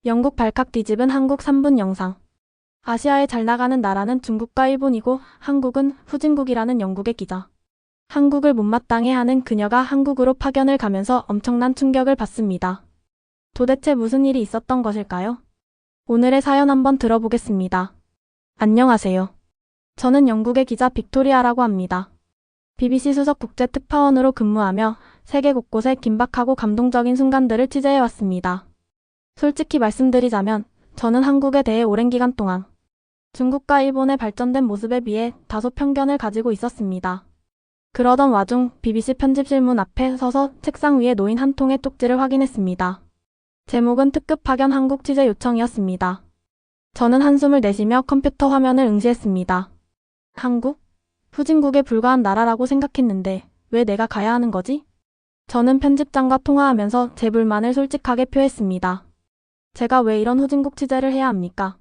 영국 발칵 뒤집은 한국 3분 영상. 아시아에 잘 나가는 나라는 중국과 일본이고 한국은 후진국이라는 영국의 기자. 한국을 못마땅해 하는 그녀가 한국으로 파견을 가면서 엄청난 충격을 받습니다. 도대체 무슨 일이 있었던 것일까요? 오늘의 사연 한번 들어보겠습니다. 안녕하세요. 저는 영국의 기자 빅토리아라고 합니다. BBC 수석 국제특파원으로 근무하며 세계 곳곳의 긴박하고 감동적인 순간들을 취재해왔습니다. 솔직히 말씀드리자면 저는 한국에 대해 오랜 기간 동안 중국과 일본의 발전된 모습에 비해 다소 편견을 가지고 있었습니다. 그러던 와중 BBC 편집실문 앞에 서서 책상 위에 놓인 한 통의 쪽지를 확인했습니다. 제목은 특급 파견 한국 취재 요청이었습니다. 저는 한숨을 내쉬며 컴퓨터 화면을 응시했습니다. 한국? 후진국에 불과한 나라라고 생각했는데 왜 내가 가야 하는 거지? 저는 편집장과 통화하면서 제 불만을 솔직하게 표했습니다. 제가 왜 이런 후진국 취재를 해야 합니까?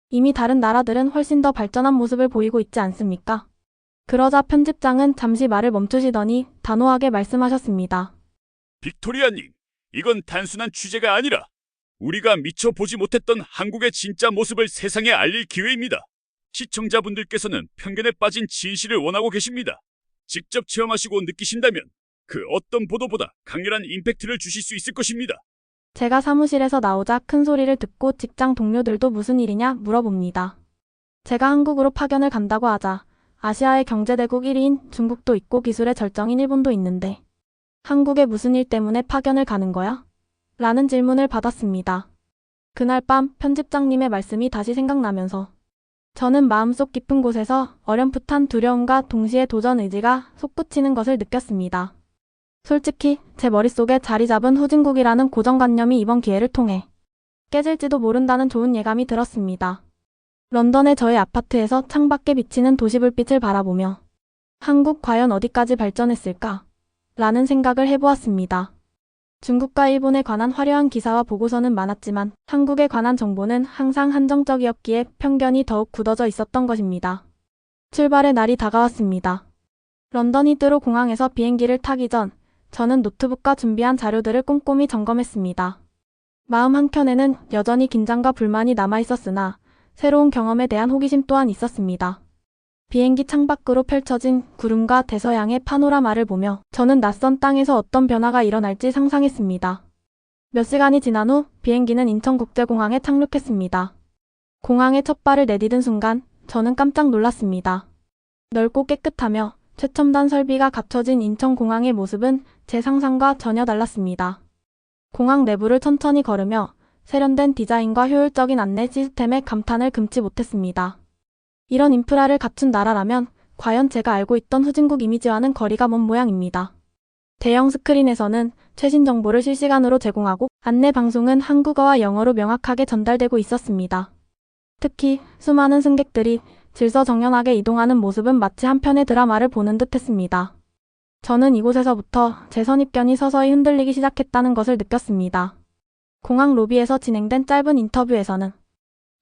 이미 다른 나라들은 훨씬 더 발전한 모습을 보이고 있지 않습니까? 그러자 편집장은 잠시 말을 멈추시더니 단호하게 말씀하셨습니다. 빅토리아님, 이건 단순한 취재가 아니라 우리가 미처 보지 못했던 한국의 진짜 모습을 세상에 알릴 기회입니다. 시청자분들께서는 편견에 빠진 진실을 원하고 계십니다. 직접 체험하시고 느끼신다면 그 어떤 보도보다 강렬한 임팩트를 주실 수 있을 것입니다. 제가 사무실에서 나오자 큰 소리를 듣고 직장 동료들도 무슨 일이냐 물어봅니다. 제가 한국으로 파견을 간다고 하자 아시아의 경제대국 1위인 중국도 있고 기술의 절정인 일본도 있는데 한국에 무슨 일 때문에 파견을 가는 거야? 라는 질문을 받았습니다. 그날 밤 편집장님의 말씀이 다시 생각나면서 저는 마음속 깊은 곳에서 어렴풋한 두려움과 동시에 도전 의지가 솟구치는 것을 느꼈습니다. 솔직히 제 머릿속에 자리 잡은 후진국이라는 고정관념이 이번 기회를 통해 깨질지도 모른다는 좋은 예감이 들었습니다. 런던의 저의 아파트에서 창밖에 비치는 도시불빛을 바라보며 한국 과연 어디까지 발전했을까? 라는 생각을 해보았습니다. 중국과 일본에 관한 화려한 기사와 보고서는 많았지만 한국에 관한 정보는 항상 한정적이었기에 편견이 더욱 굳어져 있었던 것입니다. 출발의 날이 다가왔습니다. 런던 히드로 공항에서 비행기를 타기 전 저는 노트북과 준비한 자료들을 꼼꼼히 점검했습니다. 마음 한켠에는 여전히 긴장과 불만이 남아있었으나 새로운 경험에 대한 호기심 또한 있었습니다. 비행기 창밖으로 펼쳐진 구름과 대서양의 파노라마를 보며 저는 낯선 땅에서 어떤 변화가 일어날지 상상했습니다. 몇 시간이 지난 후 비행기는 인천국제공항에 착륙했습니다. 공항에 첫 발을 내디딘 순간 저는 깜짝 놀랐습니다. 넓고 깨끗하며 최첨단 설비가 갖춰진 인천공항의 모습은 제 상상과 전혀 달랐습니다. 공항 내부를 천천히 걸으며 세련된 디자인과 효율적인 안내 시스템에 감탄을 금치 못했습니다. 이런 인프라를 갖춘 나라라면 과연 제가 알고 있던 후진국 이미지와는 거리가 먼 모양입니다. 대형 스크린에서는 최신 정보를 실시간으로 제공하고 안내 방송은 한국어와 영어로 명확하게 전달되고 있었습니다. 특히 수많은 승객들이 질서정연하게 이동하는 모습은 마치 한 편의 드라마를 보는 듯 했습니다. 저는 이곳에서부터 제 선입견이 서서히 흔들리기 시작했다는 것을 느꼈습니다. 공항 로비에서 진행된 짧은 인터뷰에서는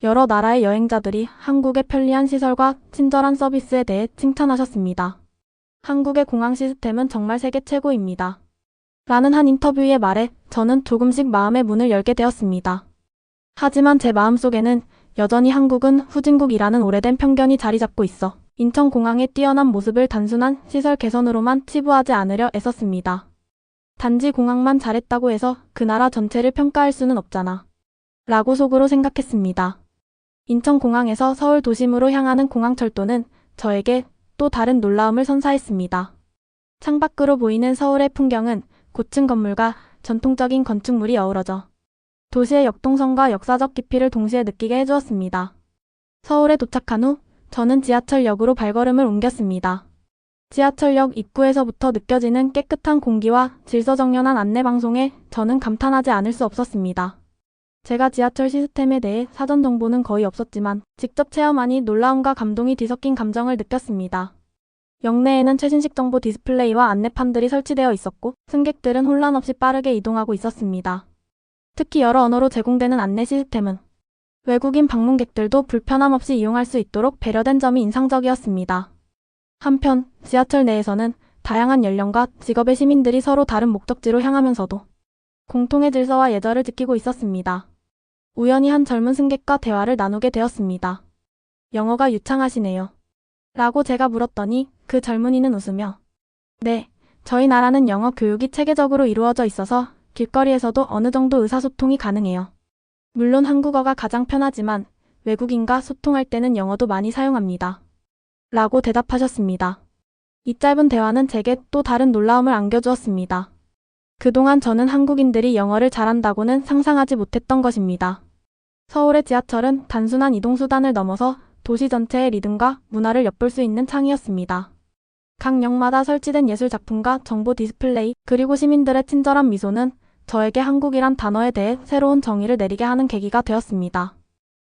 여러 나라의 여행자들이 한국의 편리한 시설과 친절한 서비스에 대해 칭찬하셨습니다. 한국의 공항 시스템은 정말 세계 최고입니다. 라는 한 인터뷰의 말에 저는 조금씩 마음의 문을 열게 되었습니다. 하지만 제 마음속에는 여전히 한국은 후진국이라는 오래된 편견이 자리 잡고 있어 인천공항의 뛰어난 모습을 단순한 시설 개선으로만 치부하지 않으려 애썼습니다. 단지 공항만 잘했다고 해서 그 나라 전체를 평가할 수는 없잖아. 라고 속으로 생각했습니다. 인천공항에서 서울 도심으로 향하는 공항철도는 저에게 또 다른 놀라움을 선사했습니다. 창밖으로 보이는 서울의 풍경은 고층 건물과 전통적인 건축물이 어우러져 도시의 역동성과 역사적 깊이를 동시에 느끼게 해주었습니다. 서울에 도착한 후 저는 지하철역으로 발걸음을 옮겼습니다. 지하철역 입구에서부터 느껴지는 깨끗한 공기와 질서정연한 안내방송에 저는 감탄하지 않을 수 없었습니다. 제가 지하철 시스템에 대해 사전 정보는 거의 없었지만 직접 체험하니 놀라움과 감동이 뒤섞인 감정을 느꼈습니다. 역내에는 최신식 정보 디스플레이와 안내판들이 설치되어 있었고 승객들은 혼란 없이 빠르게 이동하고 있었습니다. 특히 여러 언어로 제공되는 안내 시스템은 외국인 방문객들도 불편함 없이 이용할 수 있도록 배려된 점이 인상적이었습니다. 한편 지하철 내에서는 다양한 연령과 직업의 시민들이 서로 다른 목적지로 향하면서도 공통의 질서와 예절을 지키고 있었습니다. 우연히 한 젊은 승객과 대화를 나누게 되었습니다. 영어가 유창하시네요. 라고 제가 물었더니 그 젊은이는 웃으며 네, 저희 나라는 영어 교육이 체계적으로 이루어져 있어서 길거리에서도 어느 정도 의사소통이 가능해요. 물론 한국어가 가장 편하지만 외국인과 소통할 때는 영어도 많이 사용합니다. 라고 대답하셨습니다. 이 짧은 대화는 제게 또 다른 놀라움을 안겨주었습니다. 그동안 저는 한국인들이 영어를 잘한다고는 상상하지 못했던 것입니다. 서울의 지하철은 단순한 이동수단을 넘어서 도시 전체의 리듬과 문화를 엿볼 수 있는 창이었습니다. 각 역마다 설치된 예술작품과 정보 디스플레이, 그리고 시민들의 친절한 미소는 저에게 한국이란 단어에 대해 새로운 정의를 내리게 하는 계기가 되었습니다.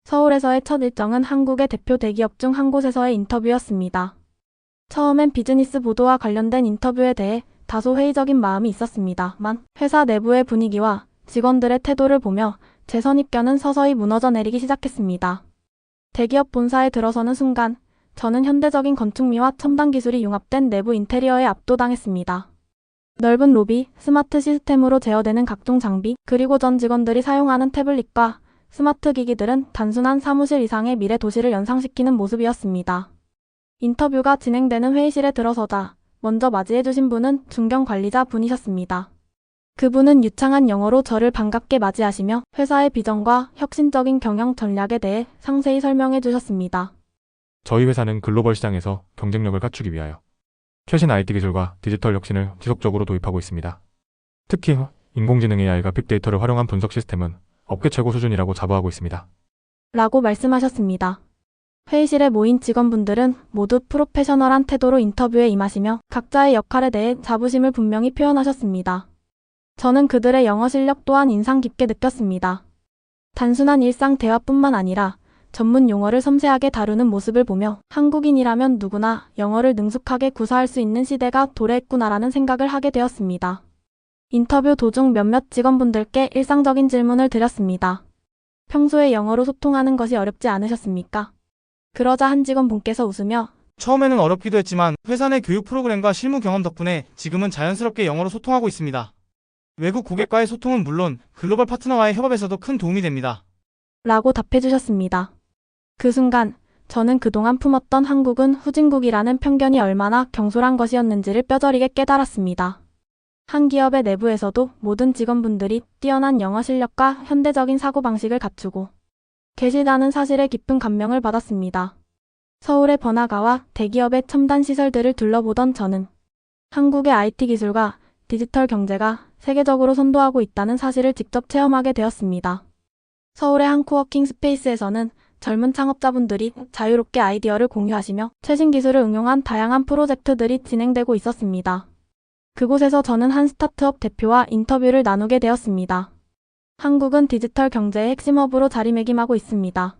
서울에서의 첫 일정은 한국의 대표 대기업 중 한 곳에서의 인터뷰였습니다. 처음엔 비즈니스 보도와 관련된 인터뷰에 대해 다소 회의적인 마음이 있었습니다만 회사 내부의 분위기와 직원들의 태도를 보며 제 선입견은 서서히 무너져 내리기 시작했습니다. 대기업 본사에 들어서는 순간 저는 현대적인 건축미와 첨단 기술이 융합된 내부 인테리어에 압도당했습니다. 넓은 로비, 스마트 시스템으로 제어되는 각종 장비, 그리고 전 직원들이 사용하는 태블릿과 스마트 기기들은 단순한 사무실 이상의 미래 도시를 연상시키는 모습이었습니다. 인터뷰가 진행되는 회의실에 들어서자 먼저 맞이해주신 분은 중견 관리자 분이셨습니다. 그분은 유창한 영어로 저를 반갑게 맞이하시며 회사의 비전과 혁신적인 경영 전략에 대해 상세히 설명해 주셨습니다. 저희 회사는 글로벌 시장에서 경쟁력을 갖추기 위하여 최신 IT 기술과 디지털 혁신을 지속적으로 도입하고 있습니다. 특히 인공지능 AI가 빅데이터를 활용한 분석 시스템은 업계 최고 수준이라고 자부하고 있습니다. 라고 말씀하셨습니다. 회의실에 모인 직원분들은 모두 프로페셔널한 태도로 인터뷰에 임하시며 각자의 역할에 대해 자부심을 분명히 표현하셨습니다. 저는 그들의 영어 실력 또한 인상 깊게 느꼈습니다. 단순한 일상 대화뿐만 아니라 전문 용어를 섬세하게 다루는 모습을 보며 한국인이라면 누구나 영어를 능숙하게 구사할 수 있는 시대가 도래했구나라는 생각을 하게 되었습니다. 인터뷰 도중 몇몇 직원분들께 일상적인 질문을 드렸습니다. 평소에 영어로 소통하는 것이 어렵지 않으셨습니까? 그러자 한 직원분께서 웃으며 처음에는 어렵기도 했지만 회사 내 교육 프로그램과 실무 경험 덕분에 지금은 자연스럽게 영어로 소통하고 있습니다. 외국 고객과의 소통은 물론 글로벌 파트너와의 협업에서도 큰 도움이 됩니다. 라고 답해주셨습니다. 그 순간 저는 그동안 품었던 한국은 후진국이라는 편견이 얼마나 경솔한 것이었는지를 뼈저리게 깨달았습니다. 한 기업의 내부에서도 모든 직원분들이 뛰어난 영어 실력과 현대적인 사고방식을 갖추고 계시다는 사실에 깊은 감명을 받았습니다. 서울의 번화가와 대기업의 첨단 시설들을 둘러보던 저는 한국의 IT 기술과 디지털 경제가 세계적으로 선도하고 있다는 사실을 직접 체험하게 되었습니다. 서울의 한 코워킹 스페이스에서는 젊은 창업자분들이 자유롭게 아이디어를 공유하시며 최신 기술을 응용한 다양한 프로젝트들이 진행되고 있었습니다. 그곳에서 저는 한 스타트업 대표와 인터뷰를 나누게 되었습니다. 한국은 디지털 경제의 핵심 허브로 자리매김하고 있습니다.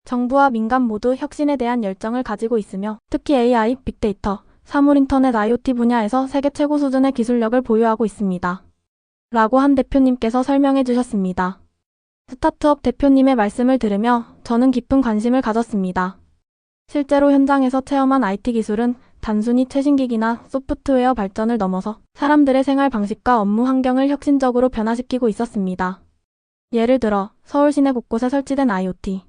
정부와 민간 모두 혁신에 대한 열정을 가지고 있으며 특히 AI, 빅데이터, 사물인터넷 IoT 분야에서 세계 최고 수준의 기술력을 보유하고 있습니다. 라고 한 대표님께서 설명해 주셨습니다. 스타트업 대표님의 말씀을 들으며 저는 깊은 관심을 가졌습니다. 실제로 현장에서 체험한 IT 기술은 단순히 최신 기기나 소프트웨어 발전을 넘어서 사람들의 생활 방식과 업무 환경을 혁신적으로 변화시키고 있었습니다. 예를 들어 서울 시내 곳곳에 설치된 IoT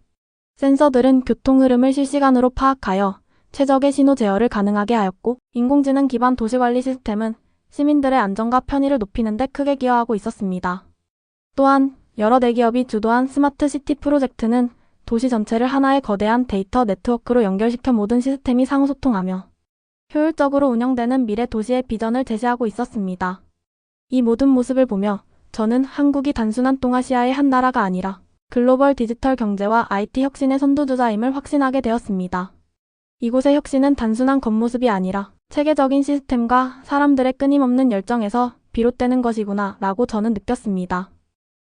센서들은 교통 흐름을 실시간으로 파악하여 최적의 신호 제어를 가능하게 하였고, 인공지능 기반 도시관리 시스템은 시민들의 안전과 편의를 높이는 데 크게 기여하고 있었습니다. 또한 여러 대기업이 주도한 스마트 시티 프로젝트는 도시 전체를 하나의 거대한 데이터 네트워크로 연결시켜 모든 시스템이 상호소통하며 효율적으로 운영되는 미래 도시의 비전을 제시하고 있었습니다. 이 모든 모습을 보며 저는 한국이 단순한 동아시아의 한 나라가 아니라 글로벌 디지털 경제와 IT 혁신의 선두주자임을 확신하게 되었습니다. 이곳의 혁신은 단순한 겉모습이 아니라 체계적인 시스템과 사람들의 끊임없는 열정에서 비롯되는 것이구나 라고 저는 느꼈습니다.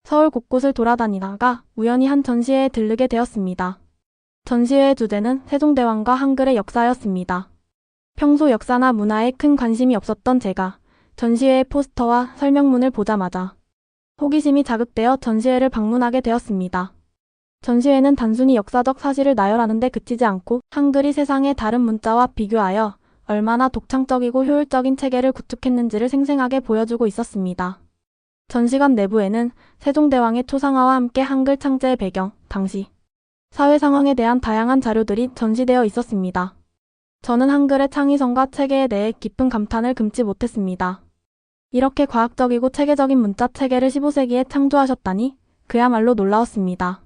서울 곳곳을 돌아다니다가 우연히 한 전시회에 들르게 되었습니다. 전시회의 주제는 세종대왕과 한글의 역사였습니다. 평소 역사나 문화에 큰 관심이 없었던 제가 전시회의 포스터와 설명문을 보자마자 호기심이 자극되어 전시회를 방문하게 되었습니다. 전시회는 단순히 역사적 사실을 나열하는 데 그치지 않고 한글이 세상의 다른 문자와 비교하여 얼마나 독창적이고 효율적인 체계를 구축했는지를 생생하게 보여주고 있었습니다. 전시관 내부에는 세종대왕의 초상화와 함께 한글 창제의 배경, 당시 사회 상황에 대한 다양한 자료들이 전시되어 있었습니다. 저는 한글의 창의성과 체계에 대해 깊은 감탄을 금치 못했습니다. 이렇게 과학적이고 체계적인 문자 체계를 15세기에 창조하셨다니 그야말로 놀라웠습니다.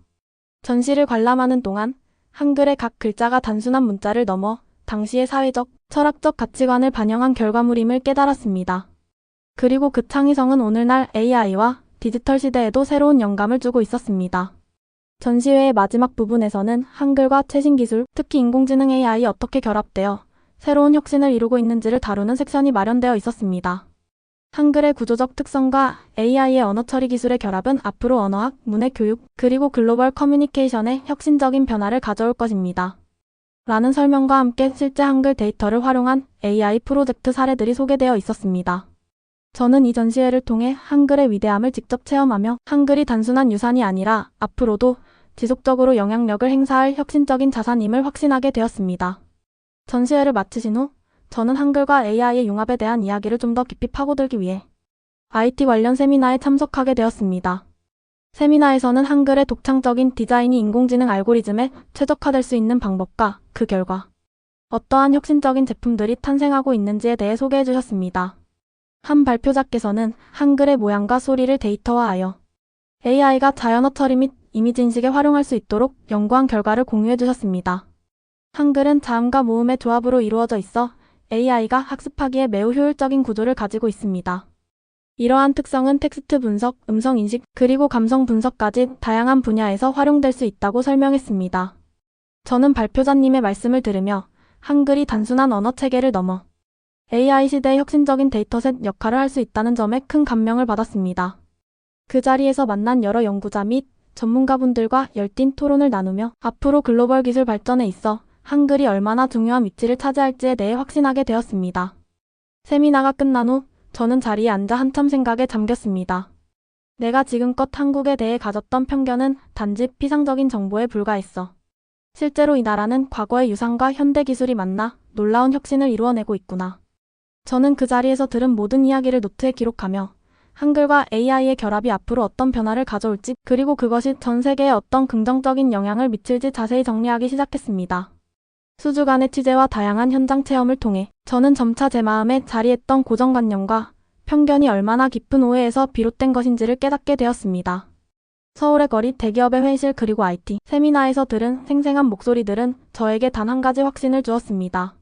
전시를 관람하는 동안 한글의 각 글자가 단순한 문자를 넘어 당시의 사회적, 철학적 가치관을 반영한 결과물임을 깨달았습니다. 그리고 그 창의성은 오늘날 AI와 디지털 시대에도 새로운 영감을 주고 있었습니다. 전시회의 마지막 부분에서는 한글과 최신 기술, 특히 인공지능 AI 어떻게 결합되어 새로운 혁신을 이루고 있는지를 다루는 섹션이 마련되어 있었습니다. 한글의 구조적 특성과 AI의 언어 처리 기술의 결합은 앞으로 언어학, 문해 교육, 그리고 글로벌 커뮤니케이션에 혁신적인 변화를 가져올 것입니다. 라는 설명과 함께 실제 한글 데이터를 활용한 AI 프로젝트 사례들이 소개되어 있었습니다. 저는 이 전시회를 통해 한글의 위대함을 직접 체험하며 한글이 단순한 유산이 아니라 앞으로도 지속적으로 영향력을 행사할 혁신적인 자산임을 확신하게 되었습니다. 전시회를 마치신 후 저는 한글과 AI의 융합에 대한 이야기를 좀 더 깊이 파고들기 위해 IT 관련 세미나에 참석하게 되었습니다. 세미나에서는 한글의 독창적인 디자인이 인공지능 알고리즘에 최적화될 수 있는 방법과 그 결과 어떠한 혁신적인 제품들이 탄생하고 있는지에 대해 소개해 주셨습니다. 한 발표자께서는 한글의 모양과 소리를 데이터화하여 AI가 자연어 처리 및 이미지 인식에 활용할 수 있도록 연구한 결과를 공유해 주셨습니다. 한글은 자음과 모음의 조합으로 이루어져 있어 AI가 학습하기에 매우 효율적인 구조를 가지고 있습니다. 이러한 특성은 텍스트 분석, 음성 인식, 그리고 감성 분석까지 다양한 분야에서 활용될 수 있다고 설명했습니다. 저는 발표자님의 말씀을 들으며 한글이 단순한 언어 체계를 넘어 AI 시대의 혁신적인 데이터셋 역할을 할 수 있다는 점에 큰 감명을 받았습니다. 그 자리에서 만난 여러 연구자 및 전문가분들과 열띤 토론을 나누며 앞으로 글로벌 기술 발전에 있어 한글이 얼마나 중요한 위치를 차지할지에 대해 확신하게 되었습니다. 세미나가 끝난 후 저는 자리에 앉아 한참 생각에 잠겼습니다. 내가 지금껏 한국에 대해 가졌던 편견은 단지 피상적인 정보에 불과했어. 실제로 이 나라는 과거의 유산과 현대 기술이 만나 놀라운 혁신을 이루어내고 있구나. 저는 그 자리에서 들은 모든 이야기를 노트에 기록하며 한글과 AI의 결합이 앞으로 어떤 변화를 가져올지 그리고 그것이 전 세계에 어떤 긍정적인 영향을 미칠지 자세히 정리하기 시작했습니다. 수주간의 취재와 다양한 현장 체험을 통해 저는 점차 제 마음에 자리했던 고정관념과 편견이 얼마나 깊은 오해에서 비롯된 것인지를 깨닫게 되었습니다. 서울의 거리, 대기업의 회의실 그리고 IT, 세미나에서 들은 생생한 목소리들은 저에게 단 한 가지 확신을 주었습니다.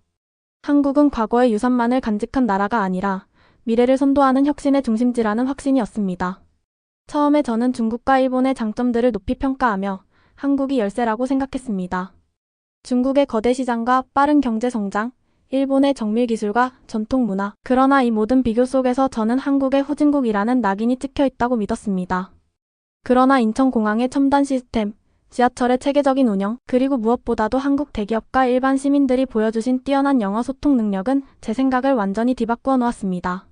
한국은 과거의 유산만을 간직한 나라가 아니라 미래를 선도하는 혁신의 중심지라는 확신이었습니다. 처음에 저는 중국과 일본의 장점들을 높이 평가하며 한국이 열세라고 생각했습니다. 중국의 거대 시장과 빠른 경제 성장, 일본의 정밀 기술과 전통 문화. 그러나 이 모든 비교 속에서 저는 한국의 후진국이라는 낙인이 찍혀 있다고 믿었습니다. 그러나 인천공항의 첨단 시스템, 지하철의 체계적인 운영, 그리고 무엇보다도 한국 대기업과 일반 시민들이 보여주신 뛰어난 영어 소통 능력은 제 생각을 완전히 뒤바꾸어 놓았습니다.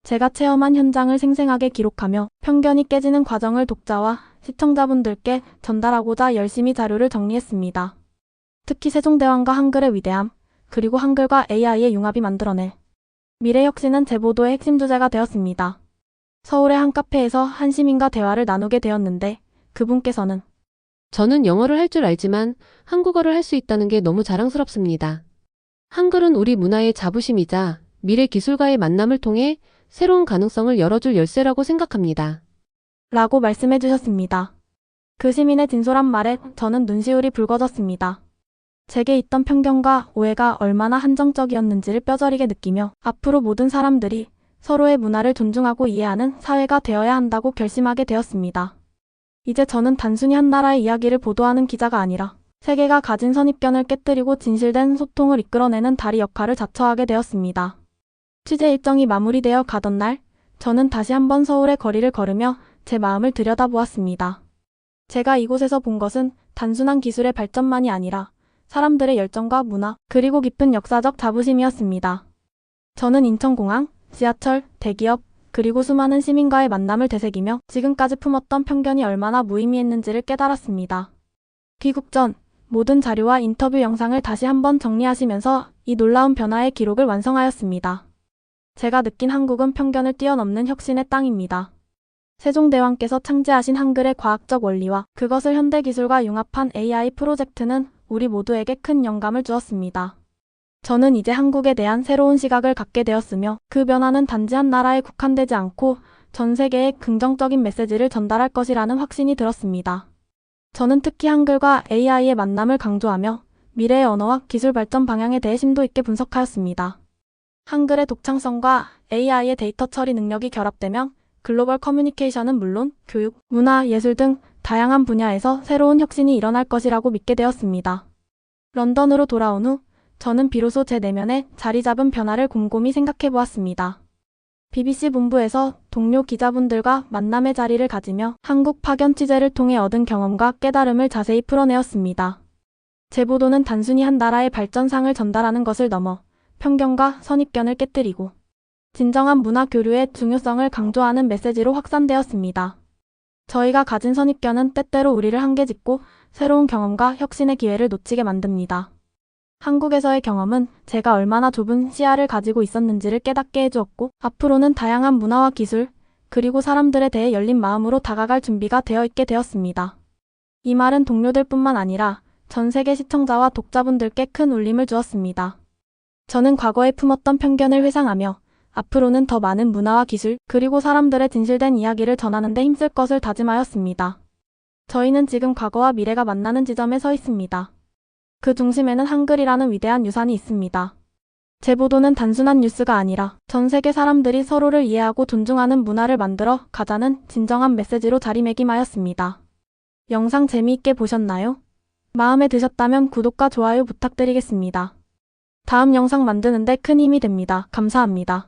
제가 체험한 현장을 생생하게 기록하며 편견이 깨지는 과정을 독자와 시청자분들께 전달하고자 열심히 자료를 정리했습니다. 특히 세종대왕과 한글의 위대함, 그리고 한글과 AI의 융합이 만들어낼 미래 혁신은 제 보도의 핵심 주제가 되었습니다. 서울의 한 카페에서 한 시민과 대화를 나누게 되었는데 그분께서는 저는 영어를 할 줄 알지만 한국어를 할 수 있다는 게 너무 자랑스럽습니다. 한글은 우리 문화의 자부심이자 미래 기술가의 만남을 통해 새로운 가능성을 열어줄 열쇠라고 생각합니다. 라고 말씀해 주셨습니다. 그 시민의 진솔한 말에 저는 눈시울이 붉어졌습니다. 제게 있던 편견과 오해가 얼마나 한정적이었는지를 뼈저리게 느끼며 앞으로 모든 사람들이 서로의 문화를 존중하고 이해하는 사회가 되어야 한다고 결심하게 되었습니다. 이제 저는 단순히 한 나라의 이야기를 보도하는 기자가 아니라 세계가 가진 선입견을 깨뜨리고 진실된 소통을 이끌어내는 다리 역할을 자처하게 되었습니다. 취재 일정이 마무리되어 가던 날, 저는 다시 한번 서울의 거리를 걸으며 제 마음을 들여다보았습니다. 제가 이곳에서 본 것은 단순한 기술의 발전만이 아니라 사람들의 열정과 문화, 그리고 깊은 역사적 자부심이었습니다. 저는 인천공항, 지하철, 대기업, 그리고 수많은 시민과의 만남을 되새기며 지금까지 품었던 편견이 얼마나 무의미했는지를 깨달았습니다. 귀국 전 모든 자료와 인터뷰 영상을 다시 한번 정리하시면서 이 놀라운 변화의 기록을 완성하였습니다. 제가 느낀 한국은 편견을 뛰어넘는 혁신의 땅입니다. 세종대왕께서 창제하신 한글의 과학적 원리와 그것을 현대기술과 융합한 AI 프로젝트는 우리 모두에게 큰 영감을 주었습니다. 저는 이제 한국에 대한 새로운 시각을 갖게 되었으며 그 변화는 단지 한 나라에 국한되지 않고 전 세계에 긍정적인 메시지를 전달할 것이라는 확신이 들었습니다. 저는 특히 한글과 AI의 만남을 강조하며 미래의 언어와 기술 발전 방향에 대해 심도 있게 분석하였습니다. 한글의 독창성과 AI의 데이터 처리 능력이 결합되면 글로벌 커뮤니케이션은 물론 교육, 문화, 예술 등 다양한 분야에서 새로운 혁신이 일어날 것이라고 믿게 되었습니다. 런던으로 돌아온 후 저는 비로소 제 내면에 자리 잡은 변화를 곰곰이 생각해 보았습니다. BBC 본부에서 동료 기자분들과 만남의 자리를 가지며 한국 파견 취재를 통해 얻은 경험과 깨달음을 자세히 풀어내었습니다. 제 보도는 단순히 한 나라의 발전상을 전달하는 것을 넘어 편견과 선입견을 깨뜨리고 진정한 문화 교류의 중요성을 강조하는 메시지로 확산되었습니다. 저희가 가진 선입견은 때때로 우리를 한계짓고 새로운 경험과 혁신의 기회를 놓치게 만듭니다. 한국에서의 경험은 제가 얼마나 좁은 시야를 가지고 있었는지를 깨닫게 해주었고 앞으로는 다양한 문화와 기술, 그리고 사람들에 대해 열린 마음으로 다가갈 준비가 되어 있게 되었습니다. 이 말은 동료들뿐만 아니라 전 세계 시청자와 독자분들께 큰 울림을 주었습니다. 저는 과거에 품었던 편견을 회상하며 앞으로는 더 많은 문화와 기술, 그리고 사람들의 진실된 이야기를 전하는 데 힘쓸 것을 다짐하였습니다. 저희는 지금 과거와 미래가 만나는 지점에 서 있습니다. 그 중심에는 한글이라는 위대한 유산이 있습니다. 제 보도는 단순한 뉴스가 아니라 전 세계 사람들이 서로를 이해하고 존중하는 문화를 만들어 가자는 진정한 메시지로 자리매김하였습니다. 영상 재미있게 보셨나요? 마음에 드셨다면 구독과 좋아요 부탁드리겠습니다. 다음 영상 만드는데 큰 힘이 됩니다. 감사합니다.